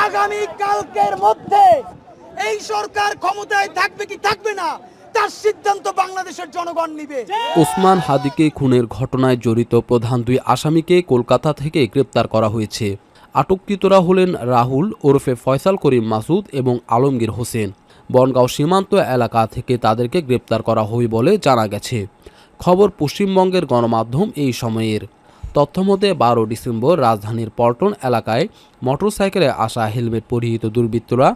আগামী কালকের মধ্যে এই সরকার ক্ষমতায় থাকবে কি থাকবে না তার সিদ্ধান্ত বাংলাদেশের জনগণ নিবে। ওসমান হাদিকে খুনের ঘটনায় জড়িত প্রধান দুই আসামিকে কলকাতা থেকে গ্রেপ্তার করা হয়েছে। আটককৃতরা হলেন রাহুল ওরফে ফয়সাল করিম মাসুদ এবং আলমগীর হোসেন। বনগাঁও সীমান্ত এলাকা থেকে তাদেরকে গ্রেপ্তার করা হয় বলে জানা গেছে। খবর পশ্চিমবঙ্গের গণমাধ্যম এই সময়ের। তথ্যমতে 12 ডিসেম্বর রাজধানীর পল্টন এলাকায় মোটরসাইকেলে আসা হেলমেট পরিহিত দুর্বৃত্তরা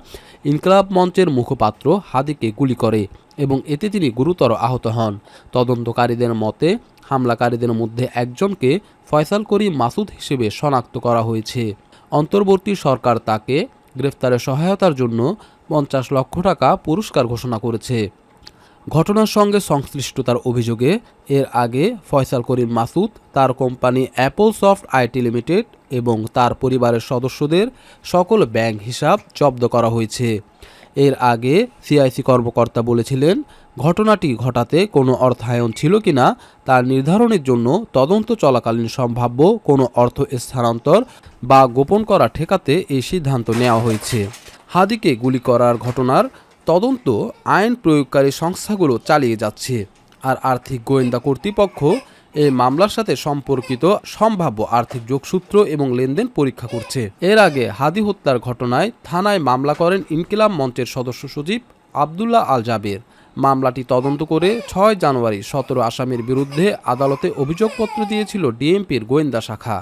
ইনকলাব মঞ্চের মুখপাত্র হাদিকে গুলি করে এবং এতে তিনি গুরুতর আহত হন। তদন্তকারীদের মতে হামলাকারীদের মধ্যে একজনকে ফয়সাল করিম মাসুদ হিসেবে শনাক্ত করা হয়েছে। অন্তর্বর্তী সরকার তাকে গ্রেফতারে সহায়তার জন্য 50 লক্ষ টাকা পুরস্কার ঘোষণা করেছে। ঘটনার সঙ্গে সংশ্লিষ্টতার অভিযোগে এর আগে ফয়সাল করিম মাসুদ, তার company Apple soft IT limited এবং তার পরিবারের সদস্যদের সকল ব্যাংক হিসাব জব্দ করা হয়েছে। এর আগে সিআইসি কর্মকর্তা বলেছিলেন, ঘটনাটি ঘটাতে কোনো অর্থায়ন ছিল কিনা তার নির্ধারণের জন্য তদন্ত চলাকালীন সম্ভাব্য কোনো অর্থ স্থানান্তর বা গোপন করা ঠেকাতে এই সিদ্ধান্ত নেওয়া হয়েছে। হাদিকে গুলি করার ঘটনার তদন্ত আইন প্রয়োগকারী সংস্থাগুলো চালিয়ে যাচ্ছে, আর আর্থিক গোয়েন্দা কর্তৃপক্ষ এই মামলার সাথে সম্পর্কিত সম্ভাব্য আর্থিক যোগসূত্র এবং লেনদেন পরীক্ষা করছে। এর আগে হাদি হত্যার ঘটনায় থানায় মামলা করেন ইনকিলাব মঞ্চের সদস্য সচিব আবদুল্লাহ আল জাবের। মামলাটি তদন্ত করে 6 জানুয়ারি 17 আসামির বিরুদ্ধে আদালতে অভিযোগপত্র দিয়েছিল ডিএমপির গোয়েন্দা শাখা।